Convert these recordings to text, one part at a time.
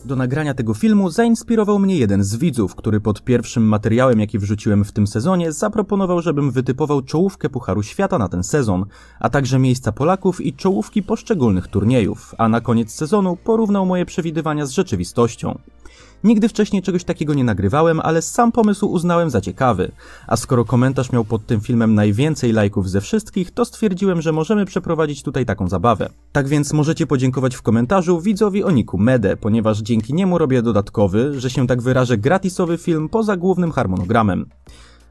Do nagrania tego filmu zainspirował mnie jeden z widzów, który pod pierwszym materiałem, jaki wrzuciłem w tym sezonie, zaproponował, żebym wytypował czołówkę Pucharu Świata na ten sezon, a także miejsca Polaków i czołówki poszczególnych turniejów, a na koniec sezonu porównał moje przewidywania z rzeczywistością. Nigdy wcześniej czegoś takiego nie nagrywałem, ale sam pomysł uznałem za ciekawy, a skoro komentarz miał pod tym filmem najwięcej lajków ze wszystkich, to stwierdziłem, że możemy przeprowadzić tutaj taką zabawę. Tak więc możecie podziękować w komentarzu widzowi o niku Mede, ponieważ dzięki niemu robię dodatkowy, że się tak wyrażę, gratisowy film poza głównym harmonogramem.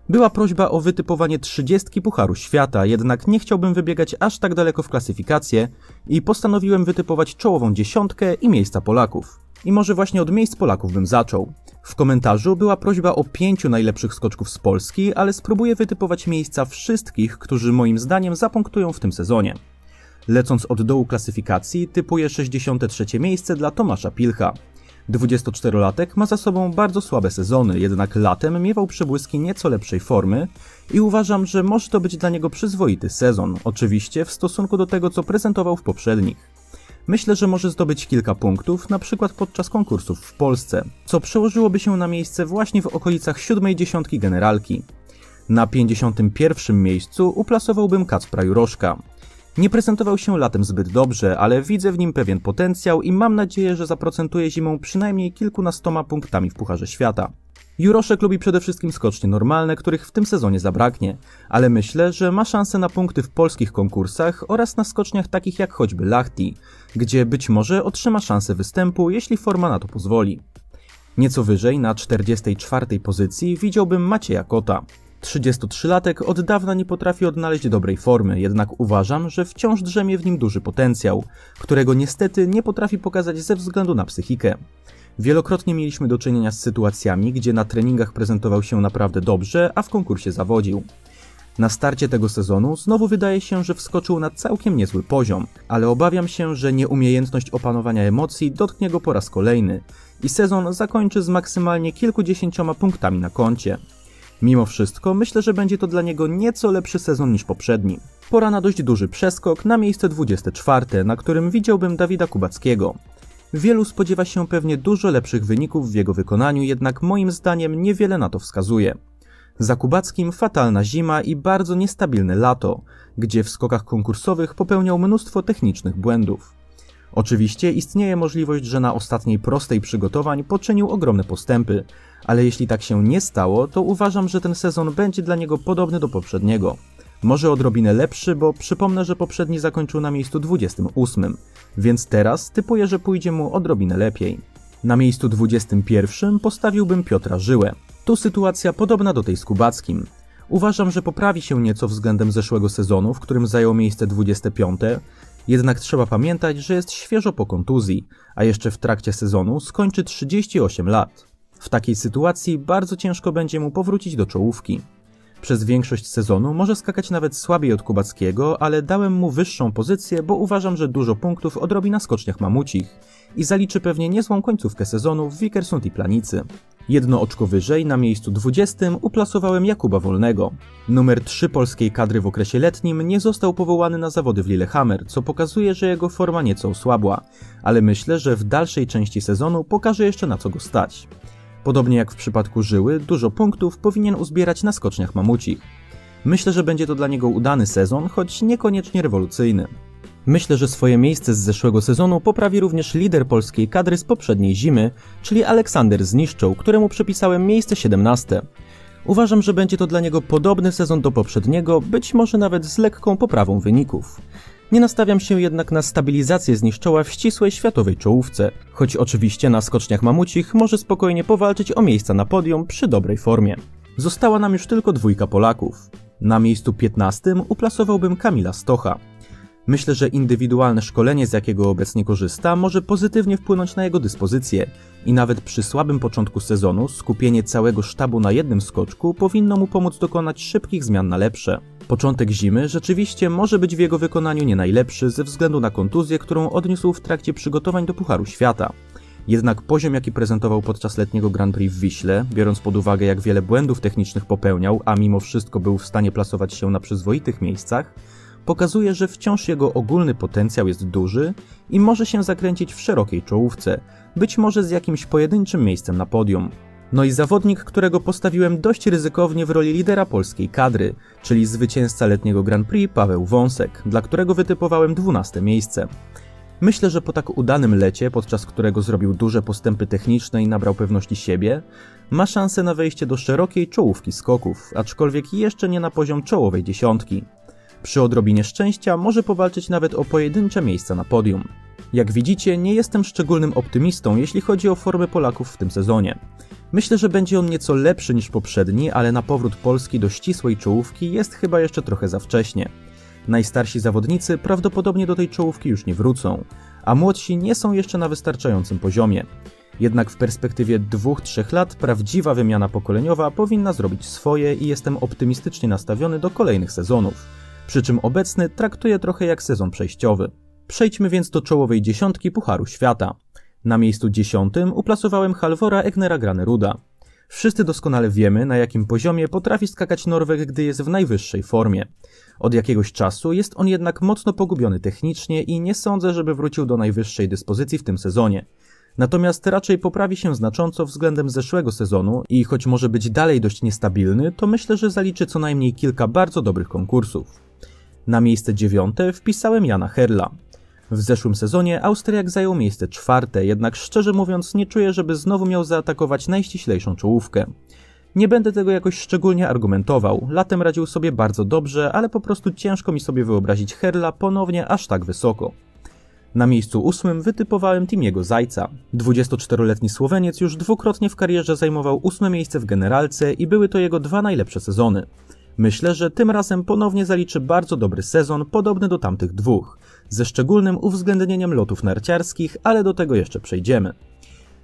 Była prośba o wytypowanie 30 Pucharu Świata, jednak nie chciałbym wybiegać aż tak daleko w klasyfikację i postanowiłem wytypować czołową dziesiątkę i miejsca Polaków. I może właśnie od miejsc Polaków bym zaczął. W komentarzu była prośba o 5 najlepszych skoczków z Polski, ale spróbuję wytypować miejsca wszystkich, którzy moim zdaniem zapunktują w tym sezonie. Lecąc od dołu klasyfikacji, typuję 63 miejsce dla Tomasza Pilcha. 24-latek ma za sobą bardzo słabe sezony, jednak latem miewał przebłyski nieco lepszej formy i uważam, że może to być dla niego przyzwoity sezon, oczywiście w stosunku do tego, co prezentował w poprzednich. Myślę, że może zdobyć kilka punktów, na przykład podczas konkursów w Polsce, co przełożyłoby się na miejsce właśnie w okolicach 7. dziesiątki generalki. Na 51. miejscu uplasowałbym Kacpra Juroszka. Nie prezentował się latem zbyt dobrze, ale widzę w nim pewien potencjał i mam nadzieję, że zaprocentuje zimą przynajmniej kilkunastoma punktami w Pucharze Świata. Juroszek lubi przede wszystkim skocznie normalne, których w tym sezonie zabraknie, ale myślę, że ma szansę na punkty w polskich konkursach oraz na skoczniach takich jak choćby Lahti, gdzie być może otrzyma szansę występu, jeśli forma na to pozwoli. Nieco wyżej, na 44. pozycji, widziałbym Macieja Kota. 33-latek od dawna nie potrafi odnaleźć dobrej formy, jednak uważam, że wciąż drzemie w nim duży potencjał, którego niestety nie potrafi pokazać ze względu na psychikę. Wielokrotnie mieliśmy do czynienia z sytuacjami, gdzie na treningach prezentował się naprawdę dobrze, a w konkursie zawodził. Na starcie tego sezonu znowu wydaje się, że wskoczył na całkiem niezły poziom, ale obawiam się, że nieumiejętność opanowania emocji dotknie go po raz kolejny i sezon zakończy z maksymalnie kilkudziesięcioma punktami na koncie. Mimo wszystko myślę, że będzie to dla niego nieco lepszy sezon niż poprzedni. Pora na dość duży przeskok na miejsce 24, na którym widziałbym Dawida Kubackiego. Wielu spodziewa się pewnie dużo lepszych wyników w jego wykonaniu, jednak moim zdaniem niewiele na to wskazuje. Za Kubackim fatalna zima i bardzo niestabilne lato, gdzie w skokach konkursowych popełniał mnóstwo technicznych błędów. Oczywiście istnieje możliwość, że na ostatniej prostej przygotowań poczynił ogromne postępy, ale jeśli tak się nie stało, to uważam, że ten sezon będzie dla niego podobny do poprzedniego. Może odrobinę lepszy, bo przypomnę, że poprzedni zakończył na miejscu 28, więc teraz typuję, że pójdzie mu odrobinę lepiej. Na miejscu 21 postawiłbym Piotra Żyłę. Tu sytuacja podobna do tej z Kubackim. Uważam, że poprawi się nieco względem zeszłego sezonu, w którym zajął miejsce 25, jednak trzeba pamiętać, że jest świeżo po kontuzji, a jeszcze w trakcie sezonu skończy 38 lat. W takiej sytuacji bardzo ciężko będzie mu powrócić do czołówki. Przez większość sezonu może skakać nawet słabiej od Kubackiego, ale dałem mu wyższą pozycję, bo uważam, że dużo punktów odrobi na skoczniach mamucich i zaliczy pewnie niezłą końcówkę sezonu w Vikersund i Planicy. Jedno oczko wyżej, na miejscu 20 uplasowałem Jakuba Wolnego. Numer 3 polskiej kadry w okresie letnim nie został powołany na zawody w Lillehammer, co pokazuje, że jego forma nieco osłabła, ale myślę, że w dalszej części sezonu pokaże jeszcze na co go stać. Podobnie jak w przypadku Żyły, dużo punktów powinien uzbierać na skoczniach mamucich. Myślę, że będzie to dla niego udany sezon, choć niekoniecznie rewolucyjny. Myślę, że swoje miejsce z zeszłego sezonu poprawi również lider polskiej kadry z poprzedniej zimy, czyli Aleksander Zniszczoł, któremu przypisałem miejsce 17. Uważam, że będzie to dla niego podobny sezon do poprzedniego, być może nawet z lekką poprawą wyników. Nie nastawiam się jednak na stabilizację Zniszczoła w ścisłej światowej czołówce, choć oczywiście na skoczniach mamucich może spokojnie powalczyć o miejsca na podium przy dobrej formie. Została nam już tylko dwójka Polaków. Na miejscu 15 uplasowałbym Kamila Stocha. Myślę, że indywidualne szkolenie, z jakiego obecnie korzysta, może pozytywnie wpłynąć na jego dyspozycję i nawet przy słabym początku sezonu skupienie całego sztabu na jednym skoczku powinno mu pomóc dokonać szybkich zmian na lepsze. Początek zimy rzeczywiście może być w jego wykonaniu nie najlepszy ze względu na kontuzję, którą odniósł w trakcie przygotowań do Pucharu Świata. Jednak poziom, jaki prezentował podczas letniego Grand Prix w Wiśle, biorąc pod uwagę, jak wiele błędów technicznych popełniał, a mimo wszystko był w stanie plasować się na przyzwoitych miejscach, pokazuje, że wciąż jego ogólny potencjał jest duży i może się zakręcić w szerokiej czołówce, być może z jakimś pojedynczym miejscem na podium. No i zawodnik, którego postawiłem dość ryzykownie w roli lidera polskiej kadry, czyli zwycięzca letniego Grand Prix Paweł Wąsek, dla którego wytypowałem 12 miejsce. Myślę, że po tak udanym lecie, podczas którego zrobił duże postępy techniczne i nabrał pewności siebie, ma szansę na wejście do szerokiej czołówki skoków, aczkolwiek jeszcze nie na poziom czołowej dziesiątki. Przy odrobinie szczęścia może powalczyć nawet o pojedyncze miejsca na podium. Jak widzicie, nie jestem szczególnym optymistą, jeśli chodzi o formę Polaków w tym sezonie. Myślę, że będzie on nieco lepszy niż poprzedni, ale na powrót Polski do ścisłej czołówki jest chyba jeszcze trochę za wcześnie. Najstarsi zawodnicy prawdopodobnie do tej czołówki już nie wrócą, a młodsi nie są jeszcze na wystarczającym poziomie. Jednak w perspektywie 2-3 lat prawdziwa wymiana pokoleniowa powinna zrobić swoje i jestem optymistycznie nastawiony do kolejnych sezonów. Przy czym obecny traktuję trochę jak sezon przejściowy. Przejdźmy więc do czołowej dziesiątki Pucharu Świata. Na miejscu 10 uplasowałem Halvora Egnera Graneruda. Wszyscy doskonale wiemy, na jakim poziomie potrafi skakać Norweg, gdy jest w najwyższej formie. Od jakiegoś czasu jest on jednak mocno pogubiony technicznie i nie sądzę, żeby wrócił do najwyższej dyspozycji w tym sezonie. Natomiast raczej poprawi się znacząco względem zeszłego sezonu i choć może być dalej dość niestabilny, to myślę, że zaliczy co najmniej kilka bardzo dobrych konkursów. Na miejsce 9 wpisałem Jana Herla. W zeszłym sezonie Austriak zajął miejsce 4, jednak szczerze mówiąc nie czuję, żeby znowu miał zaatakować najściślejszą czołówkę. Nie będę tego jakoś szczególnie argumentował, latem radził sobie bardzo dobrze, ale po prostu ciężko mi sobie wyobrazić Herla ponownie aż tak wysoko. Na miejscu 8 wytypowałem Timiego Zajca. 24-letni Słoweniec już dwukrotnie w karierze zajmował 8 miejsce w generalce i były to jego 2 najlepsze sezony. Myślę, że tym razem ponownie zaliczy bardzo dobry sezon, podobny do tamtych dwóch, ze szczególnym uwzględnieniem lotów narciarskich, ale do tego jeszcze przejdziemy.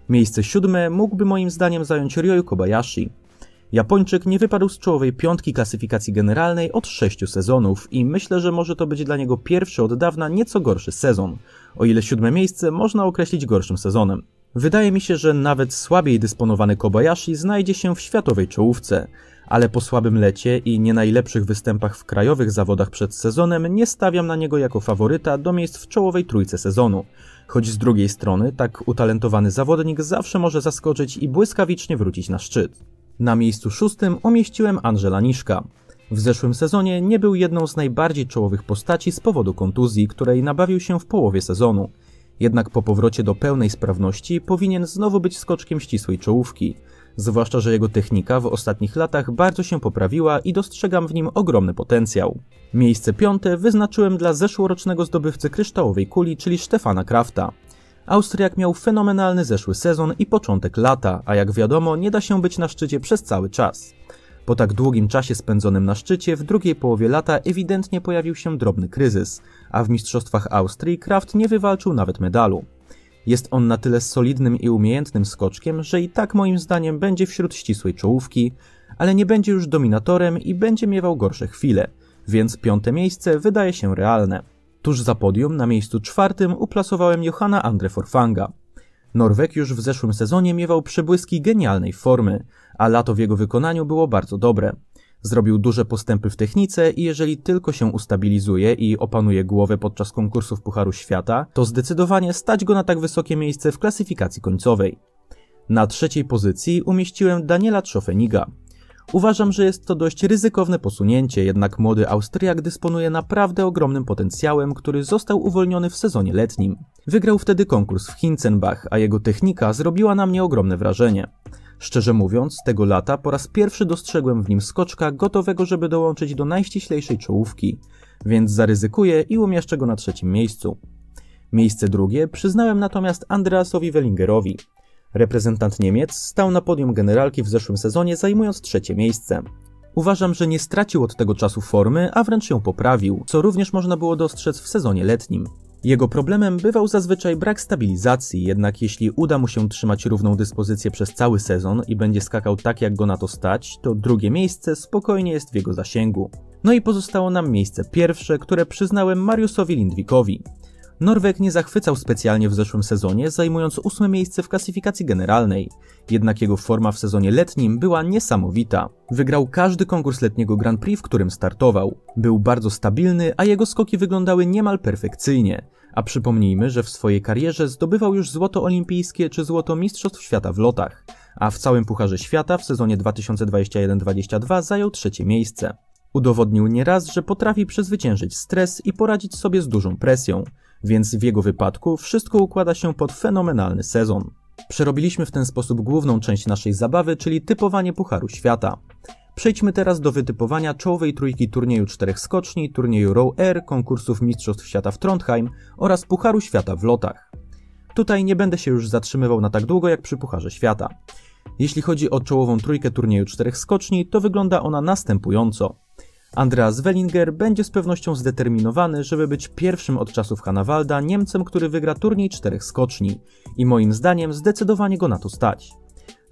Miejsce 7 mógłby moim zdaniem zająć Ryoyu Kobayashi. Japończyk nie wypadł z czołowej piątki klasyfikacji generalnej od 6 sezonów i myślę, że może to być dla niego pierwszy od dawna nieco gorszy sezon, o ile 7 miejsce można określić gorszym sezonem. Wydaje mi się, że nawet słabiej dysponowany Kobayashi znajdzie się w światowej czołówce, ale po słabym lecie i nie najlepszych występach w krajowych zawodach przed sezonem nie stawiam na niego jako faworyta do miejsc w czołowej trójce sezonu, choć z drugiej strony tak utalentowany zawodnik zawsze może zaskoczyć i błyskawicznie wrócić na szczyt. Na miejscu 6 umieściłem Andrzeja Niszka. W zeszłym sezonie nie był jedną z najbardziej czołowych postaci z powodu kontuzji, której nabawił się w połowie sezonu. Jednak po powrocie do pełnej sprawności powinien znowu być skoczkiem ścisłej czołówki. Zwłaszcza, że jego technika w ostatnich latach bardzo się poprawiła i dostrzegam w nim ogromny potencjał. Miejsce 5 wyznaczyłem dla zeszłorocznego zdobywcy kryształowej kuli, czyli Stefana Krafta. Austriak miał fenomenalny zeszły sezon i początek lata, a jak wiadomo nie da się być na szczycie przez cały czas. Po tak długim czasie spędzonym na szczycie w drugiej połowie lata ewidentnie pojawił się drobny kryzys, a w mistrzostwach Austrii Kraft nie wywalczył nawet medalu. Jest on na tyle solidnym i umiejętnym skoczkiem, że i tak moim zdaniem będzie wśród ścisłej czołówki, ale nie będzie już dominatorem i będzie miewał gorsze chwile, więc 5. miejsce wydaje się realne. Tuż za podium na miejscu 4 uplasowałem Johanna Andre Forfanga. Norweg już w zeszłym sezonie miewał przebłyski genialnej formy, a lato w jego wykonaniu było bardzo dobre. Zrobił duże postępy w technice i jeżeli tylko się ustabilizuje i opanuje głowę podczas konkursów Pucharu Świata, to zdecydowanie stać go na tak wysokie miejsce w klasyfikacji końcowej. Na 3. pozycji umieściłem Daniela Tschofeniga. Uważam, że jest to dość ryzykowne posunięcie, jednak młody Austriak dysponuje naprawdę ogromnym potencjałem, który został uwolniony w sezonie letnim. Wygrał wtedy konkurs w Hinzenbach, a jego technika zrobiła na mnie ogromne wrażenie. Szczerze mówiąc, tego lata po raz pierwszy dostrzegłem w nim skoczka gotowego, żeby dołączyć do najściślejszej czołówki, więc zaryzykuję i umieszczę go na 3. miejscu. Miejsce 2 przyznałem natomiast Andreasowi Wellingerowi. Reprezentant Niemiec stał na podium generalki w zeszłym sezonie, zajmując 3. miejsce. Uważam, że nie stracił od tego czasu formy, a wręcz ją poprawił, co również można było dostrzec w sezonie letnim. Jego problemem bywał zazwyczaj brak stabilizacji, jednak jeśli uda mu się trzymać równą dyspozycję przez cały sezon i będzie skakał tak, jak go na to stać, to 2. miejsce spokojnie jest w jego zasięgu. No i pozostało nam miejsce 1, które przyznałem Mariusowi Lindvikowi. Norweg nie zachwycał specjalnie w zeszłym sezonie, zajmując 8. miejsce w klasyfikacji generalnej. Jednak jego forma w sezonie letnim była niesamowita. Wygrał każdy konkurs letniego Grand Prix, w którym startował. Był bardzo stabilny, a jego skoki wyglądały niemal perfekcyjnie. A przypomnijmy, że w swojej karierze zdobywał już złoto olimpijskie czy złoto Mistrzostw Świata w lotach, a w całym Pucharze Świata w sezonie 2021-22 zajął 3. miejsce. Udowodnił nieraz, że potrafi przezwyciężyć stres i poradzić sobie z dużą presją, więc w jego wypadku wszystko układa się pod fenomenalny sezon. Przerobiliśmy w ten sposób główną część naszej zabawy, czyli typowanie Pucharu Świata. Przejdźmy teraz do wytypowania czołowej trójki turnieju 4 skoczni, turnieju Row Air, konkursów Mistrzostw Świata w Trondheim oraz Pucharu Świata w lotach. Tutaj nie będę się już zatrzymywał na tak długo jak przy Pucharze Świata. Jeśli chodzi o czołową trójkę turnieju 4 skoczni, to wygląda ona następująco. Andreas Wellinger będzie z pewnością zdeterminowany, żeby być pierwszym od czasów Hannawalda Niemcem, który wygra turniej 4 skoczni i moim zdaniem zdecydowanie go na to stać.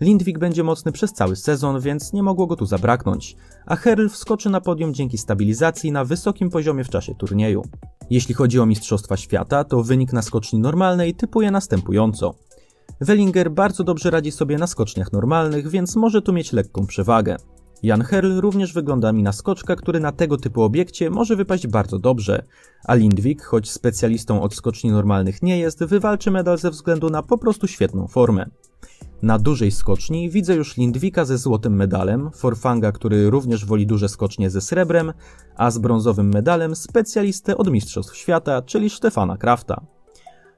Lindvik będzie mocny przez cały sezon, więc nie mogło go tu zabraknąć, a Herl wskoczy na podium dzięki stabilizacji na wysokim poziomie w czasie turnieju. Jeśli chodzi o Mistrzostwa Świata, to wynik na skoczni normalnej typuje następująco. Wellinger bardzo dobrze radzi sobie na skoczniach normalnych, więc może tu mieć lekką przewagę. Jan Herl również wygląda mi na skoczka, który na tego typu obiekcie może wypaść bardzo dobrze, a Lindvik, choć specjalistą od skoczni normalnych nie jest, wywalczy medal ze względu na po prostu świetną formę. Na dużej skoczni widzę już Lindvika ze złotym medalem, Forfanga, który również woli duże skocznie ze srebrem, a z brązowym medalem specjalistę od Mistrzostw Świata, czyli Stefana Krafta.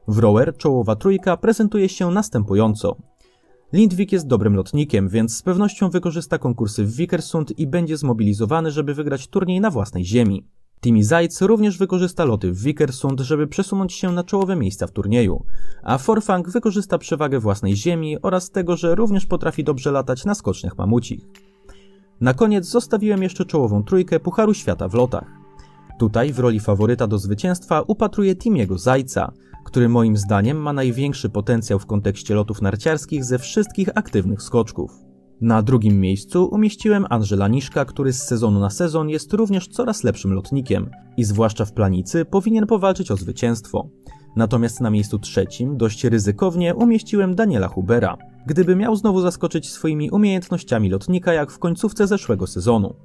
W rower czołowa trójka prezentuje się następująco. Lindvik jest dobrym lotnikiem, więc z pewnością wykorzysta konkursy w Vikersund i będzie zmobilizowany, żeby wygrać turniej na własnej ziemi. Timi Zajc również wykorzysta loty w Vikersund, żeby przesunąć się na czołowe miejsca w turnieju, a Forfang wykorzysta przewagę własnej ziemi oraz tego, że również potrafi dobrze latać na skoczniach mamucich. Na koniec zostawiłem jeszcze czołową trójkę Pucharu Świata w lotach. Tutaj w roli faworyta do zwycięstwa upatruję Timiego Zajca, który moim zdaniem ma największy potencjał w kontekście lotów narciarskich ze wszystkich aktywnych skoczków. Na drugim miejscu umieściłem Andrzeja Niszka, który z sezonu na sezon jest również coraz lepszym lotnikiem i zwłaszcza w planicy powinien powalczyć o zwycięstwo. Natomiast na miejscu trzecim, dość ryzykownie, umieściłem Daniela Hubera, gdyby miał znowu zaskoczyć swoimi umiejętnościami lotnika jak w końcówce zeszłego sezonu.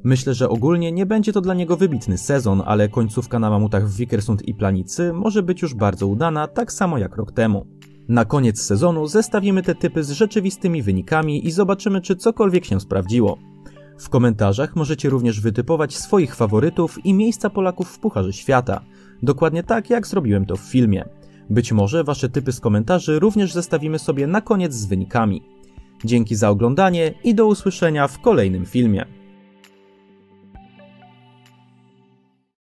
Myślę, że ogólnie nie będzie to dla niego wybitny sezon, ale końcówka na mamutach w Vikersund i planicy może być już bardzo udana, tak samo jak rok temu. Na koniec sezonu zestawimy te typy z rzeczywistymi wynikami i zobaczymy, czy cokolwiek się sprawdziło. W komentarzach możecie również wytypować swoich faworytów i miejsca Polaków w Pucharze Świata, dokładnie tak jak zrobiłem to w filmie. Być może wasze typy z komentarzy również zestawimy sobie na koniec z wynikami. Dzięki za oglądanie i do usłyszenia w kolejnym filmie.